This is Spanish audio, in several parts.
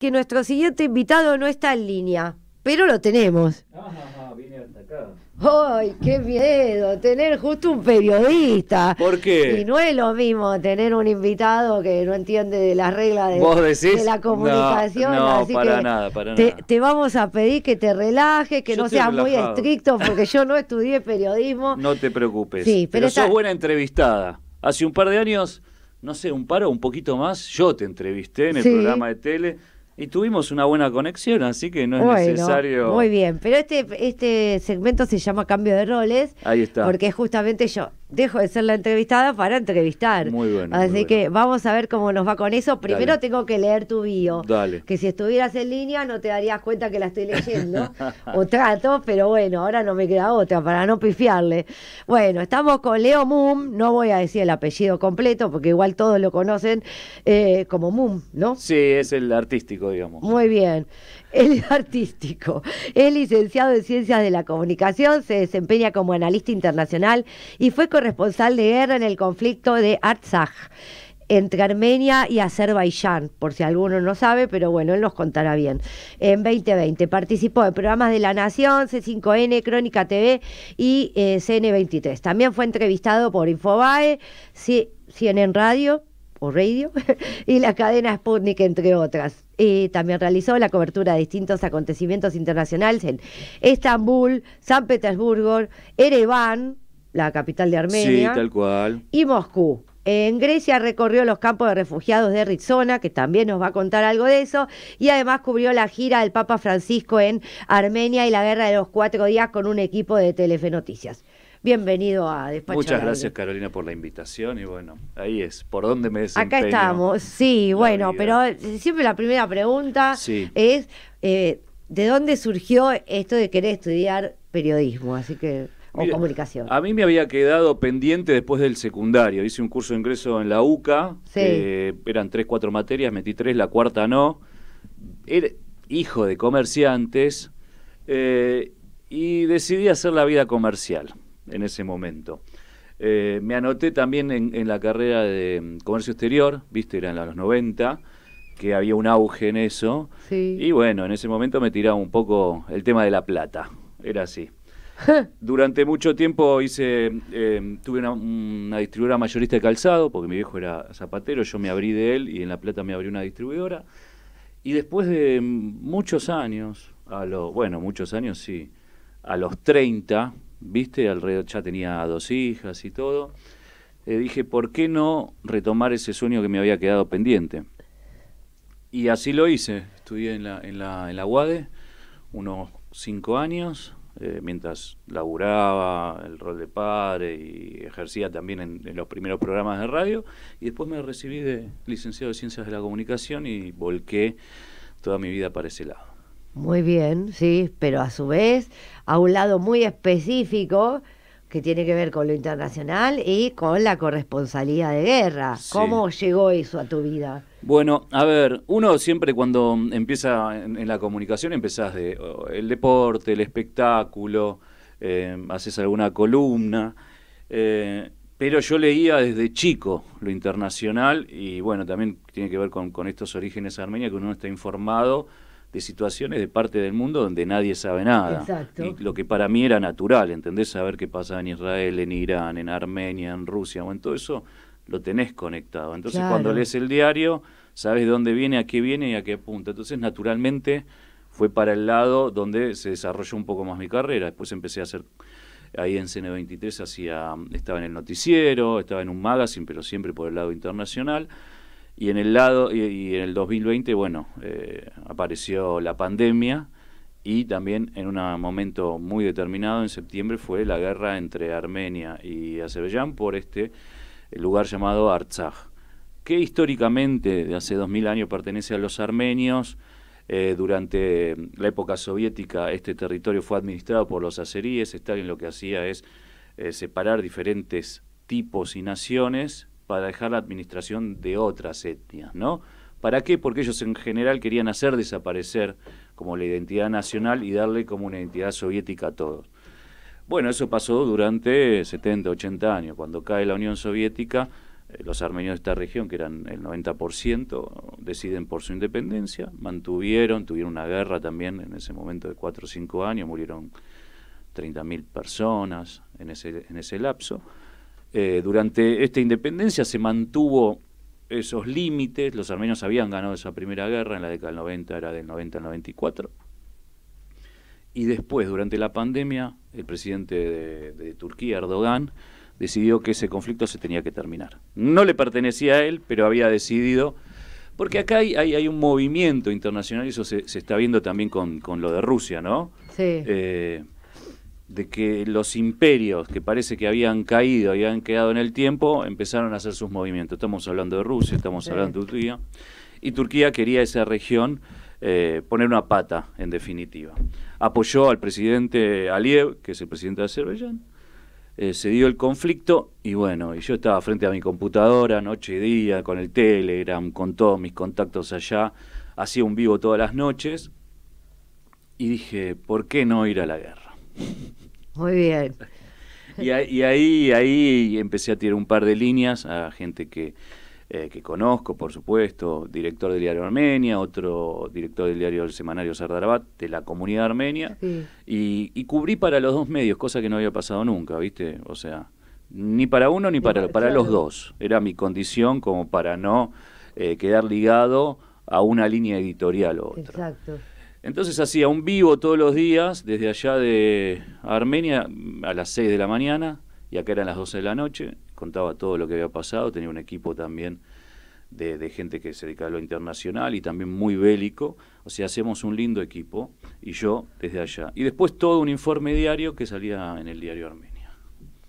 que nuestro siguiente invitado no está en línea, pero lo tenemos. Vine hasta acá. ¡Ay, qué miedo! Tener justo un periodista. ¿Por qué? Y no es lo mismo tener un invitado que no entiende de las reglas de la comunicación. No, así para que nada, para te, nada. te vamos a pedir que te relajes, que Yo no estoy seas muy relajado. estricto, porque yo no estudié periodismo. No te preocupes. Sí, pero sos buena entrevistada. Hace un par de años, no sé, un poquito más, yo te entrevisté en el programa de tele y tuvimos una buena conexión, así que no es necesario... Muy bien, pero este segmento se llama Cambio de Roles. Ahí está. Porque justamente yo dejo de ser la entrevistada para entrevistar. Muy bueno. Así muy que bueno. vamos a ver cómo nos va con eso. Primero Dale. tengo que leer tu bio. Dale. Que si estuvieras en línea no te darías cuenta que la estoy leyendo. O trato, pero bueno, ahora no me queda otra para no pifiarle. Bueno, estamos con Leo Mumm. No voy a decir el apellido completo porque igual todos lo conocen como Mumm, ¿no? Sí, es el artístico, digamos. Muy bien. Él es artístico, es licenciado en Ciencias de la Comunicación, se desempeña como analista internacional y fue corresponsal de guerra en el conflicto de Artsaj entre Armenia y Azerbaiyán, por si alguno no sabe, pero bueno, él nos contará bien. En 2020 participó en programas de La Nación, C5N, Crónica TV y CN23. También fue entrevistado por Infobae, CNN Radio, o Radio, y la cadena Sputnik, entre otras. Y también realizó la cobertura de distintos acontecimientos internacionales en Estambul, San Petersburgo, Ereván, la capital de Armenia, Sí, tal cual. y Moscú. En Grecia recorrió los campos de refugiados de Rizona, que también nos va a contar algo de eso, y además cubrió la gira del Papa Francisco en Armenia y la Guerra de los 4 días con un equipo de Telefe Noticias. Bienvenido a Despacho Muchas al gracias, Aire. Carolina, por la invitación y bueno, ahí es, por dónde me desempeño. Acá estamos, sí, bueno, vida. pero siempre la primera pregunta Sí. es ¿de dónde surgió esto de querer estudiar periodismo? Así que, o Mira, comunicación. A mí me había quedado pendiente después del secundario. Hice un curso de ingreso en la UCA, Sí. Eran 3, 4 materias, metí 3, la cuarta no. Era hijo de comerciantes y decidí hacer la vida comercial en ese momento. Me anoté también en la carrera de comercio exterior, viste, eran los 90, que había un auge en eso. Sí. Y bueno, en ese momento me tiraba un poco el tema de la plata, era así. Durante mucho tiempo tuve una distribuidora mayorista de calzado, porque mi viejo era zapatero, yo me abrí de él y en La Plata me abrí una distribuidora. Y después de muchos años, muchos años sí, a los 30, viste, alrededor ya tenía 2 hijas y todo, dije, ¿por qué no retomar ese sueño que me había quedado pendiente? Y así lo hice, estudié en la UADE unos 5 años, mientras laburaba el rol de padre y ejercía también en los primeros programas de radio, y después me recibí de licenciado de Ciencias de la Comunicación y volqué toda mi vida para ese lado. Muy bien, sí, pero a su vez a un lado muy específico que tiene que ver con lo internacional y con la corresponsalía de guerra. Sí. ¿Cómo llegó eso a tu vida? Bueno, a ver, uno siempre cuando empieza en la comunicación empezás el deporte, el espectáculo, haces alguna columna, pero yo leía desde chico lo internacional y bueno, también tiene que ver con estos orígenes armenios, que uno está informado de situaciones de parte del mundo donde nadie sabe nada. Exacto. Y lo que para mí era natural, ¿entendés? Saber qué pasaba en Israel, en Irán, en Armenia, en Rusia, o en todo eso lo tenés conectado. Entonces Claro. cuando lees el diario, sabes de dónde viene, a qué viene y a qué apunta. Entonces naturalmente fue para el lado donde se desarrolló un poco más mi carrera. Después empecé a hacer, ahí en CN23 estaba en el noticiero, estaba en un magazine, pero siempre por el lado internacional. Y en el en el 2020, bueno, apareció la pandemia y también en un momento muy determinado, en septiembre, fue la guerra entre Armenia y Azerbaiyán por el lugar llamado Artsaj, que históricamente, de hace 2000 años, pertenece a los armenios. Durante la época soviética, este territorio fue administrado por los azeríes. Stalin lo que hacía es separar diferentes tipos y naciones para dejar la administración de otras etnias, ¿no? ¿Para qué? Porque ellos en general querían hacer desaparecer como la identidad nacional y darle como una identidad soviética a todos. Bueno, eso pasó durante 70, 80 años. Cuando cae la Unión Soviética, los armenios de esta región, que eran el 90%, deciden por su independencia, tuvieron una guerra también en ese momento de 4 o 5 años, murieron 30.000 personas en ese lapso. Durante esta independencia se mantuvo esos límites, los armenios habían ganado esa primera guerra, en la década del 90, era del 90 al 94, y después, durante la pandemia, el presidente de Turquía, Erdogan, decidió que ese conflicto se tenía que terminar. No le pertenecía a él, pero había decidido, porque acá hay un movimiento internacional, y eso se está viendo también con lo de Rusia, ¿no? Sí. De que los imperios que parece que habían caído, habían quedado en el tiempo, empezaron a hacer sus movimientos. Estamos hablando de Rusia, estamos hablando de Turquía, y Turquía quería esa región poner una pata, en definitiva. Apoyó al presidente Aliyev, que es el presidente de Azerbaiyán, se dio el conflicto, y bueno, y yo estaba frente a mi computadora noche y día, con el Telegram, con todos mis contactos allá, hacía un vivo todas las noches, y dije, ¿por qué no ir a la guerra? Muy bien. Y ahí empecé a tirar un par de líneas a gente que conozco, por supuesto, director del diario Armenia, otro director del diario del semanario Sardarabat, de la comunidad armenia, Sí. y cubrí para los dos medios, cosa que no había pasado nunca, ¿viste? O sea, ni para uno ni para claro. los dos. Era mi condición como para no quedar ligado a una línea editorial u otra. Exacto. Entonces hacía un vivo todos los días, desde allá de Armenia, a las 6 de la mañana, y acá eran las 12 de la noche, contaba todo lo que había pasado, tenía un equipo también de gente que se dedica a lo internacional y también muy bélico, o sea, hacemos un lindo equipo, y yo desde allá. Y después todo un informe diario que salía en el diario Armenia.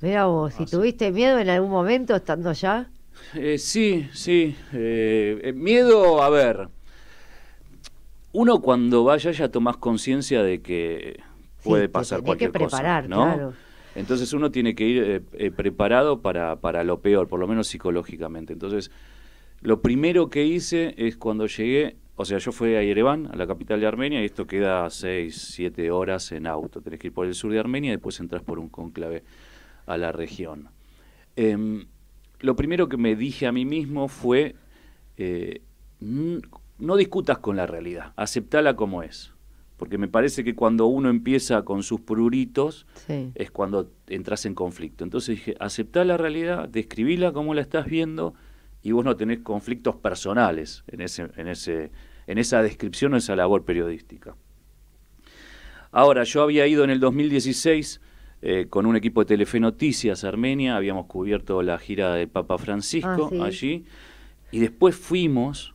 Mira vos, si tuviste miedo en algún momento estando allá. Sí. Miedo, a ver... Uno cuando vaya ya tomás conciencia de que puede pasar cualquier que preparar, cosa, ¿no? Claro. Entonces uno tiene que ir preparado para lo peor, por lo menos psicológicamente. Entonces, lo primero que hice es cuando llegué, o sea, yo fui a Yerevan, a la capital de Armenia, y esto queda 6, 7 horas en auto. Tenés que ir por el sur de Armenia y después entras por un cónclave a la región. Lo primero que me dije a mí mismo fue... no discutas con la realidad, aceptala como es. Porque me parece que cuando uno empieza con sus pruritos, Sí. es cuando entras en conflicto. Entonces dije, aceptá la realidad, describila como la estás viendo, y vos no tenés conflictos personales en esa descripción o esa labor periodística. Ahora, yo había ido en el 2016 con un equipo de Telefe Noticias a Armenia, habíamos cubierto la gira del Papa Francisco Sí. allí, y después fuimos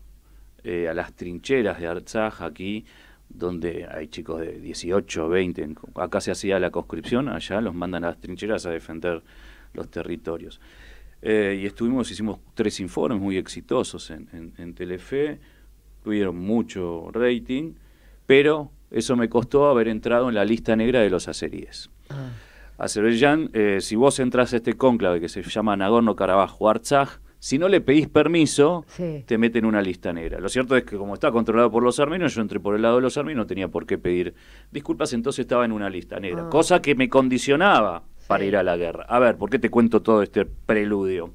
a las trincheras de Artsaj aquí, donde hay chicos de 18, 20, acá se hacía la conscripción, allá los mandan a las trincheras a defender los territorios. Y hicimos 3 informes muy exitosos en Telefe, tuvieron mucho rating, pero eso me costó haber entrado en la lista negra de los azeríes. Azerbaiyán, si vos entras a este cónclave que se llama Nagorno-Karabaj o Artsaj, si no le pedís permiso, Sí. te meten en una lista negra. Lo cierto es que como está controlado por los armenios, yo entré por el lado de los armenios, no tenía por qué pedir disculpas, entonces estaba en una lista negra. Cosa que me condicionaba para ir a la guerra. A ver, ¿por qué te cuento todo este preludio?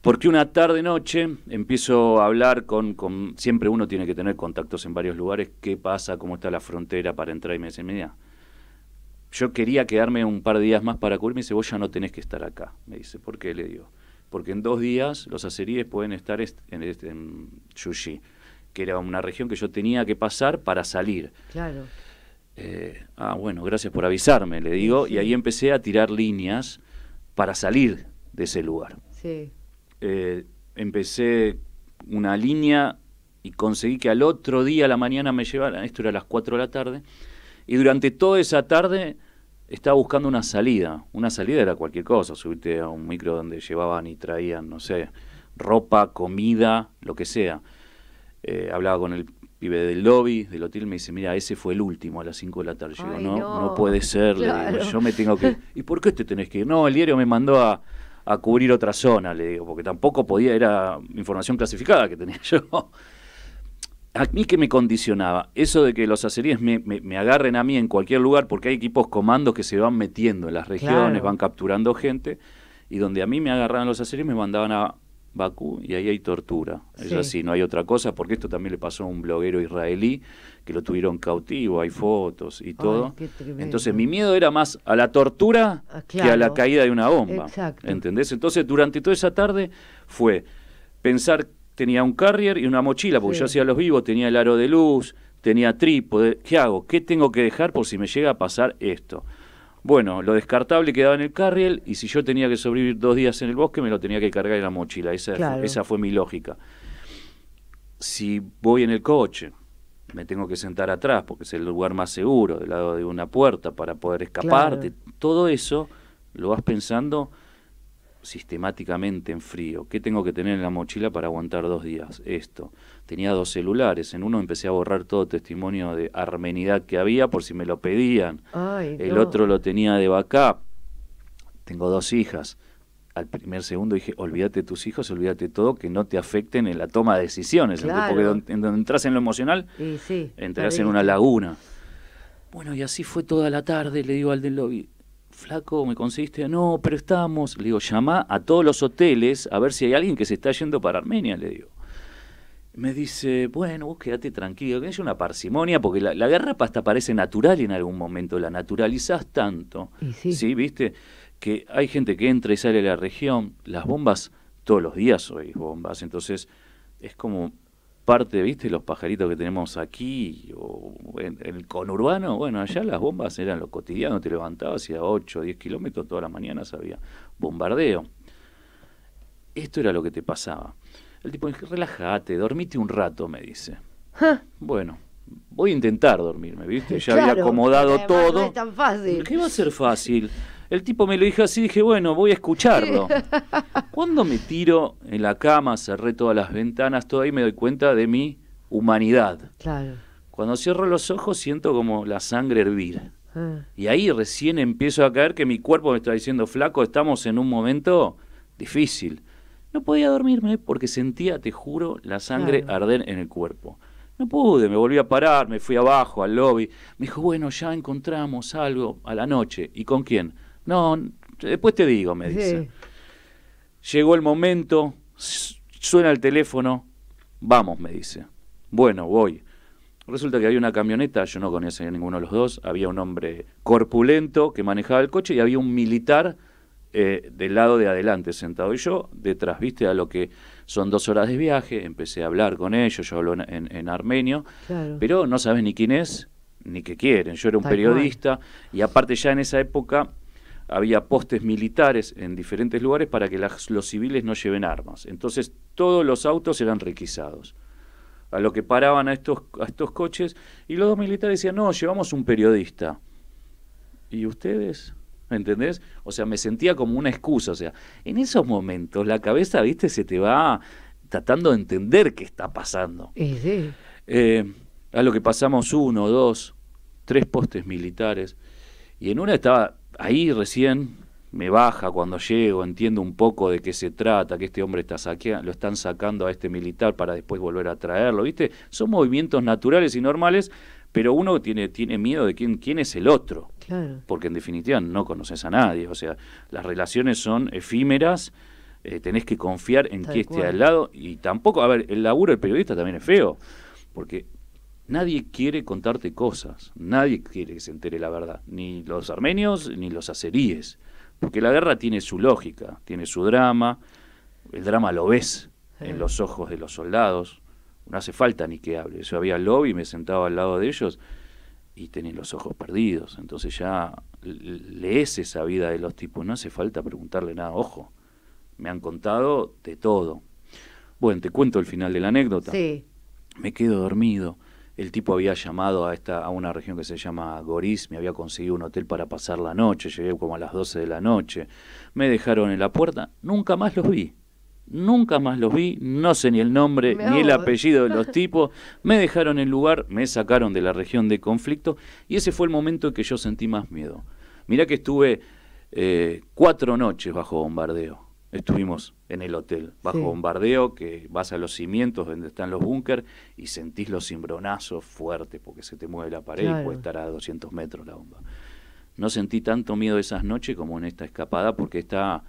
Porque una tarde-noche empiezo a hablar siempre uno tiene que tener contactos en varios lugares, qué pasa, cómo está la frontera para entrar, y me dicen, mira, yo quería quedarme un par de días más para cubrir, me dice, vos ya no tenés que estar acá. Me dice, ¿por qué? Le digo, porque en 2 días los azeríes pueden estar en Yushi, que era una región que yo tenía que pasar para salir. Claro. Bueno, gracias por avisarme, le digo, Sí. y ahí empecé a tirar líneas para salir de ese lugar. Sí. Empecé una línea y conseguí que al otro día a la mañana me llevaran, esto era a las 4 de la tarde, y durante toda esa tarde estaba buscando una salida. Una salida era cualquier cosa, subirte a un micro donde llevaban y traían, no sé, ropa, comida, lo que sea. Hablaba con el pibe del lobby, del hotel, me dice, mira, ese fue el último a las 5 de la tarde. Yo digo, no puede ser, Claro. le digo, yo me tengo que... ¿Y por qué te tenés que ir? No, el diario me mandó a cubrir otra zona, le digo, porque tampoco podía, era información clasificada que tenía yo. A mí que me condicionaba eso de que los azeríes me agarren a mí en cualquier lugar, porque hay equipos comandos que se van metiendo en las regiones, Claro. van capturando gente, y donde a mí me agarraban los azeríes me mandaban Bakú, y ahí hay tortura. Es Sí. así, no hay otra cosa, porque esto también le pasó a un bloguero israelí que lo tuvieron cautivo, hay fotos y todo. Ay, qué tremendo. Entonces mi miedo era más a la tortura que a la Claro. caída de una bomba. Exacto. ¿Entendés? Entonces durante toda esa tarde fue pensar, tenía un carrier y una mochila, porque Sí. yo hacía los vivos, tenía el aro de luz, tenía trípode. ¿Qué hago? ¿Qué tengo que dejar por si me llega a pasar esto? Bueno, lo descartable quedaba en el carrier, y si yo tenía que sobrevivir 2 días en el bosque, me lo tenía que cargar en la mochila. Claro. Esa fue mi lógica. Si voy en el coche, me tengo que sentar atrás, porque es el lugar más seguro, del lado de una puerta, para poder escaparte. Claro. Todo eso lo vas pensando sistemáticamente en frío. ¿Qué tengo que tener en la mochila para aguantar 2 días? Esto. Tenía 2 celulares. En uno empecé a borrar todo testimonio de armenidad que había por si me lo pedían. Ay, El no. otro lo tenía de backup. Tengo 2 hijas. Al primer segundo dije, olvídate de tus hijos, olvídate de todo, que no te afecten en la toma de decisiones. Claro. Porque en donde entras en lo emocional, Y sí, entras en perdiste. una laguna. Bueno, y así fue toda la tarde. Le digo al del lobby, flaco, ¿me conseguiste? No, pero estamos. Le digo, llama a todos los hoteles a ver si hay alguien que se está yendo para Armenia, le digo. Me dice, bueno, vos quedate tranquilo, que es una parsimonia, porque la guerra hasta parece natural en algún momento, la naturalizás tanto, Y sí. ¿Viste? Que hay gente que entra y sale de la región, las bombas, todos los días oís bombas, entonces es como parte, ¿viste? Los pajaritos que tenemos aquí, o en el conurbano, bueno, allá las bombas eran lo cotidiano, te levantabas y a 8 o 10 kilómetros todas las mañanas había bombardeo. Esto era lo que te pasaba. El tipo dice, relájate, dormite un rato, me dice. Ja, Bueno, voy a intentar dormirme, ¿viste? Ya claro, había acomodado además todo. No es tan fácil. ¿Qué va a ser fácil? El tipo me lo dijo así, dije, bueno, voy a escucharlo. Cuando me tiro en la cama, cerré todas las ventanas, todo ahí me doy cuenta de mi humanidad. Claro. Cuando cierro los ojos siento como la sangre hervir. Ah, Y ahí recién empiezo a caer que mi cuerpo me está diciendo, flaco, estamos en un momento difícil. No podía dormirme porque sentía, te juro, la sangre Claro. arder en el cuerpo. No pude, me volví a parar, me fui abajo al lobby. Me dijo, bueno, ya encontramos algo a la noche. ¿Y con quién? No, después te digo, me dice. sí. Llegó el momento, suena el teléfono, vamos, me dice. Bueno, voy. Resulta que había una camioneta, yo no conocía a ninguno de los dos, había un hombre corpulento que manejaba el coche y había un militar del lado de adelante sentado. Y yo detrás, viste, a lo que son 2 horas de viaje, empecé a hablar con ellos, yo hablo en armenio, Claro. pero no sabes ni quién es, ni qué quieren. Yo era un Tal periodista y aparte ya en esa época había postes militares en diferentes lugares para que los civiles no lleven armas. Entonces todos los autos eran requisados. A lo que paraban a estos coches y los 2 militares decían, no, llevamos un periodista. ¿Y ustedes? ¿Me entendés? O sea, me sentía como una excusa. O sea, en esos momentos la cabeza, viste, se te va tratando de entender qué está pasando. Y sí. A lo que pasamos 1, 2, 3 postes militares. Y en una estaba ahí recién, me baja cuando llego, entiendo un poco de qué se trata, que este hombre lo están sacando a este militar para después volver a traerlo, ¿viste? Son movimientos naturales y normales, pero uno tiene miedo de quién es el otro, Claro. porque en definitiva no conoces a nadie, o sea, las relaciones son efímeras, tenés que confiar en Tal que esté cual. al lado, y tampoco, a ver, el laburo del periodista también es feo, porque nadie quiere contarte cosas, nadie quiere que se entere la verdad, ni los armenios ni los azeríes, porque la guerra tiene su lógica, tiene su drama, el drama lo ves en los ojos de los soldados, no hace falta ni que hable. Yo había lobby, me sentaba al lado de ellos y tenían los ojos perdidos, entonces ya lees esa vida de los tipos, no hace falta preguntarle nada, ojo, me han contado de todo. Bueno, te cuento el final de la anécdota. Sí. Me quedo dormido. El tipo había llamado a una región que se llama Goris, me había conseguido un hotel para pasar la noche, llegué como a las 12 de la noche, me dejaron en la puerta, nunca más los vi, no sé ni el nombre Me ni el ahogo. apellido de los tipos, me dejaron en el lugar, me sacaron de la región de conflicto y ese fue el momento en que yo sentí más miedo. Mirá que estuve 4 noches bajo bombardeo. Estuvimos en el hotel, bajo Sí. bombardeo, que vas a los cimientos donde están los búnker y sentís los cimbronazos fuertes porque se te mueve la pared Claro. y puede estar a 200 metros la bomba. No sentí tanto miedo esas noches como en esta escapada porque está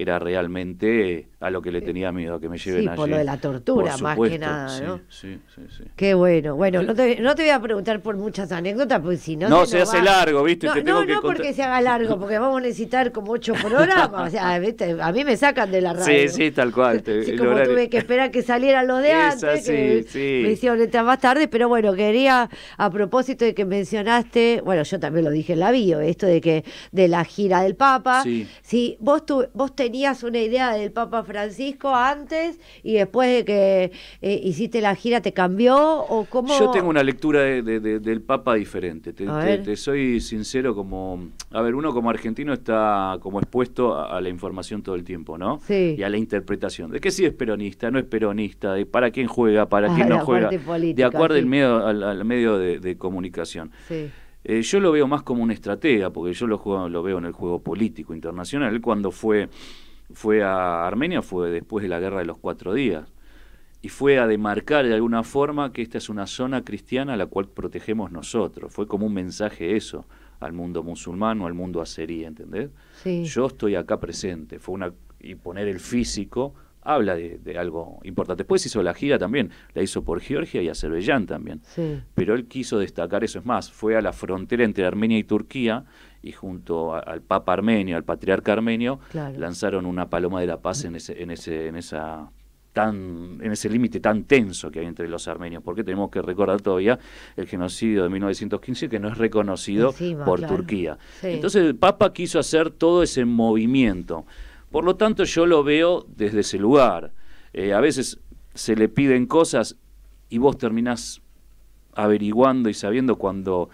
era realmente a lo que le tenía miedo, a que me lleven sí, allí. por lo de la tortura, Por más supuesto, que nada, sí, ¿no? sí, sí, sí. Qué bueno. Bueno, no te voy a preguntar por muchas anécdotas, porque si no... No, se se nos hace va. largo, ¿viste? No, Te tengo no, que no contar. porque se haga largo, porque vamos a necesitar como 8 programas. O sea, ¿viste? A mí me sacan de la radio. Sí, sí, tal cual. Sí, El como horario. tuve que esperar que salieran los de Es antes, así, que sí. me hicieron entrar más tarde, pero bueno, quería, a propósito de que mencionaste, bueno, yo también lo dije en la bio, esto de la gira del Papa. Sí. Si vos tenías una idea del Papa Francisco antes y después de que hiciste la gira te cambió, o cómo... Yo tengo una lectura del Papa diferente. A ver. Te soy sincero, como... A ver, uno como argentino está como expuesto a la información todo el tiempo, ¿no? Sí. Y a la interpretación. De que si es peronista, no es peronista, de para quién juega, para quién la no juega. parte política, De acuerdo sí. al medio de comunicación. Sí. Yo lo veo más como un estratega, porque yo lo veo en el juego político internacional. Él cuando fue a Armenia fue después de la Guerra de los 4 días. Y fue a demarcar de alguna forma que esta es una zona cristiana a la cual protegemos nosotros. Fue como un mensaje eso al mundo musulmán o al mundo azerí, ¿entendés? Sí. Yo estoy acá presente. Y poner el físico habla de algo importante. Después hizo la gira también, la hizo por Georgia y Azerbaiyán también. Sí. Pero él quiso destacar eso. Es más, fue a la frontera entre Armenia y Turquía y junto al Papa armenio, al patriarca armenio, Claro. lanzaron una paloma de la paz en ese límite tan tenso que hay entre los armenios, porque tenemos que recordar todavía el genocidio de 1915 que no es reconocido Encima, por claro. Turquía. Sí. Entonces el Papa quiso hacer todo ese movimiento. Por lo tanto yo lo veo desde ese lugar. A veces se le piden cosas y vos terminás averiguando y sabiendo cuando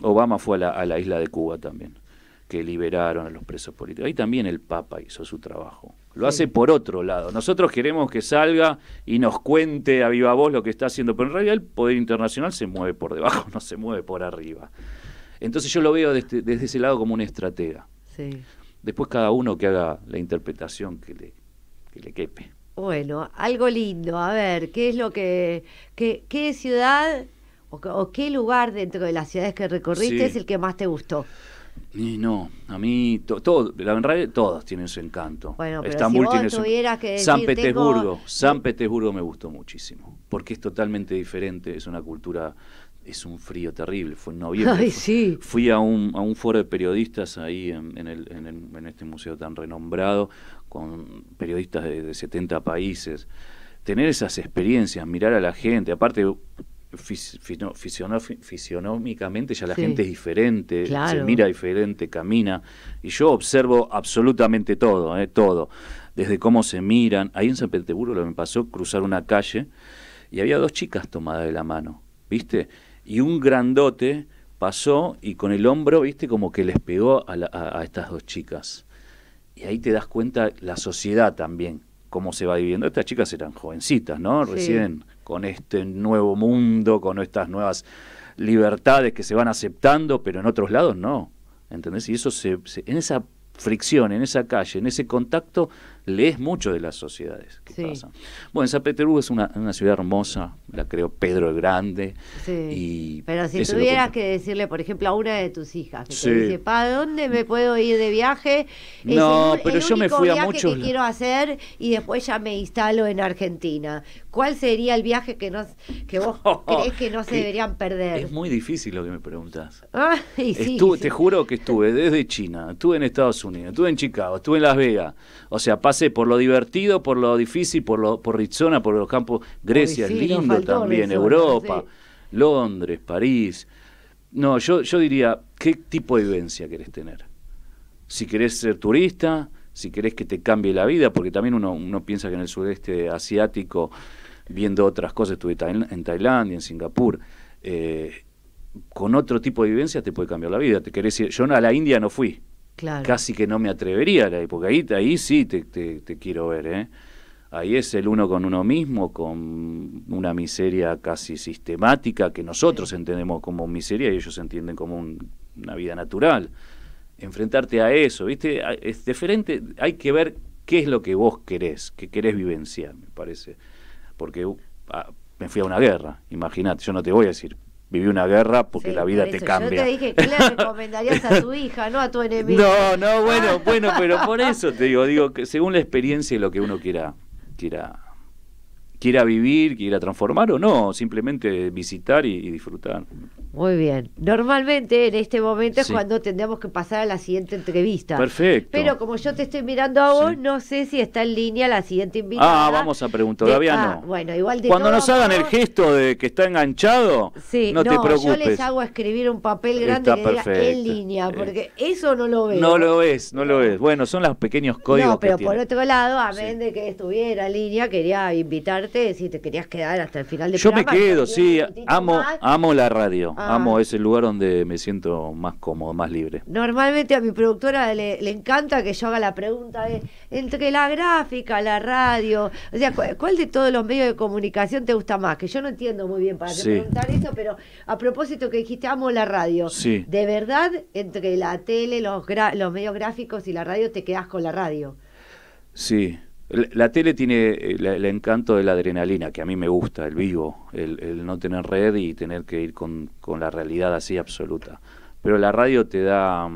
Obama fue a la isla de Cuba también, que liberaron a los presos políticos. Ahí también el Papa hizo su trabajo. Lo hace por otro lado. Nosotros queremos que salga y nos cuente a viva voz lo que está haciendo, pero en realidad el poder internacional se mueve por debajo, no se mueve por arriba. Entonces yo lo veo desde ese lado como un estratega. Sí. Después cada uno que haga la interpretación que le quepe. Bueno, algo lindo. A ver, ¿qué es lo qué ciudad o qué lugar dentro de las ciudades que recorriste Sí. es el que más te gustó? Y no, a mí en realidad todos tienen su encanto. Bueno, pero Estambul si vos tiene su tuvieras que decir, San Petersburgo me gustó muchísimo, porque es totalmente diferente, es una cultura, es un frío terrible. Fue en noviembre. Ay, sí. Fui a un foro de periodistas ahí en este museo tan renombrado, con periodistas de 70 países. Tener esas experiencias, mirar a la gente, aparte fisionómicamente ya la Sí. gente es diferente, Claro. se mira diferente, camina, y yo observo absolutamente todo, todo, desde cómo se miran. Ahí en San Petersburgo lo que me pasó, cruzar una calle y había 2 chicas tomadas de la mano, ¿viste? Y un grandote pasó y con el hombro, ¿viste? Como que les pegó a estas 2 chicas. Y ahí te das cuenta la sociedad también, cómo se va dividiendo. Estas chicas eran jovencitas, ¿no? Sí. Recién con este nuevo mundo, con estas nuevas libertades que se van aceptando, pero en otros lados no, ¿entendés? Y eso en esa fricción, en esa calle, en ese contacto, lees mucho de las sociedades que Sí. pasan. Bueno, San Petersburgo es una ciudad hermosa, la creó Pedro el Grande. Sí. Pero si ese lo tuvieras cuento. que decirle, por ejemplo, a una de tus hijas que Sí. te dice, ¿para dónde me puedo ir de viaje? Es No, el pero yo me único fui a viaje muchos que quiero hacer y después ya me instalo en Argentina. ¿Cuál sería el viaje que vos crees que no se deberían perder? Es muy difícil lo que me preguntas. Ah, y sí, Estuve, sí. Te juro que estuve desde China, estuve en Estados Unidos, estuve en Chicago, estuve en Las Vegas. O sea, pasé por lo divertido, por lo difícil, por Rizona, por los campos. Grecia Ay, es sí, nos lindo faltó también, Rizona, Europa, sí. Londres, París. No, yo diría, ¿qué tipo de vivencia querés tener? Si querés ser turista, si querés que te cambie la vida, porque también uno piensa que en el sudeste asiático, viendo otras cosas, estuve en Tailandia, en Singapur, con otro tipo de vivencia te puede cambiar la vida. Te querés ir, yo a la India no fui, Claro. casi que no me atrevería, porque ahí sí te quiero ver, ¿eh? Ahí es el uno con uno mismo, con una miseria casi sistemática que nosotros entendemos como miseria y ellos entienden como una vida natural. Enfrentarte a eso, ¿viste? Es diferente, hay que ver qué es lo que vos querés, que querés vivenciar, me parece. Porque me fui a una guerra, imagínate, yo no te voy a decir, viví una guerra porque Sí, la vida por te eso. cambia. Yo te dije, ¿qué le recomendarías a tu hija, no a tu enemigo? No, bueno, pero por eso te digo que según la experiencia y lo que uno quiera vivir, quiera transformar o no, simplemente visitar y disfrutar. Muy bien. Normalmente en este momento es Sí. cuando tendríamos que pasar a la siguiente entrevista. Perfecto. Pero como yo te estoy mirando a vos, Sí. no sé si está en línea la siguiente invitada. Vamos a preguntar, todavía no. Bueno, igual de Cuando nos todos hagan el modos, gesto de que está enganchado, sí, no te preocupes. yo les hago escribir un papel grande Está que diga perfecto. en línea, porque eso no lo veo. No lo es, no lo es. Bueno, son los pequeños códigos No, pero que por tiene. otro lado, amén Sí. de que estuviera en línea, quería invitarte, si te querías quedar hasta el final del Yo me programa. quedo, que sí, un minutito amo más. la radio, Ah. amo ese lugar donde me siento más cómodo, más libre. Normalmente a mi productora le encanta que yo haga la pregunta de entre la gráfica, la radio, o sea, ¿cuál de todos los medios de comunicación te gusta más? Que yo no entiendo muy bien para qué Sí. preguntar eso, pero a propósito que dijiste amo la radio, Sí. ¿de verdad entre la tele, los medios gráficos y la radio te quedás con la radio? Sí, la tele tiene el encanto de la adrenalina, que a mí me gusta, el vivo, el no tener red y tener que ir con la realidad así absoluta. Pero la radio te da,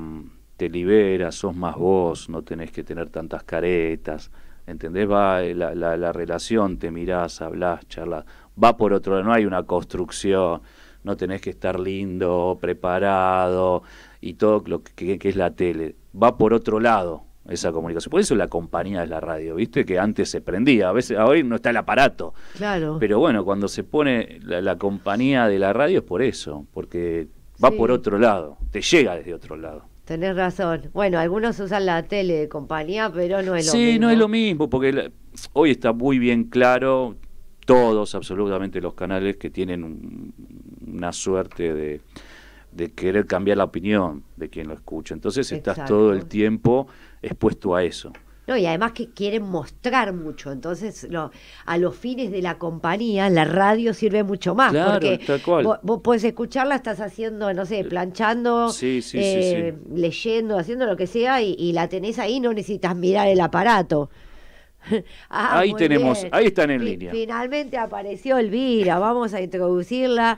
te libera, sos más vos, no tenés que tener tantas caretas, ¿entendés? Va la relación, te mirás, hablás, charlas, va por otro lado, no hay una construcción, no tenés que estar lindo, preparado y todo lo que es la tele, va por otro lado esa comunicación. Por eso la compañía es la radio, ¿viste? Que antes se prendía, a veces hoy no está el aparato. Claro. Pero bueno, cuando se pone la compañía de la radio es por eso, porque va Sí. por otro lado, te llega desde otro lado. Tenés razón. Bueno, algunos usan la tele de compañía, pero no es lo mismo. Sí, no es lo mismo, porque hoy está muy bien claro, todos, absolutamente los canales que tienen una suerte de querer cambiar la opinión de quien lo escucha. Entonces estás Exacto. todo el tiempo expuesto a eso. No, y además que quieren mostrar mucho, entonces a los fines de la compañía la radio sirve mucho más, Claro, porque tal cual. vos podés escucharla, estás haciendo, no sé, planchando, Sí, sí, leyendo, haciendo lo que sea, y la tenés ahí, no necesitas mirar el aparato. Ahí Muy tenemos, bien. ahí están en línea. Finalmente apareció Elvira, vamos a introducirla.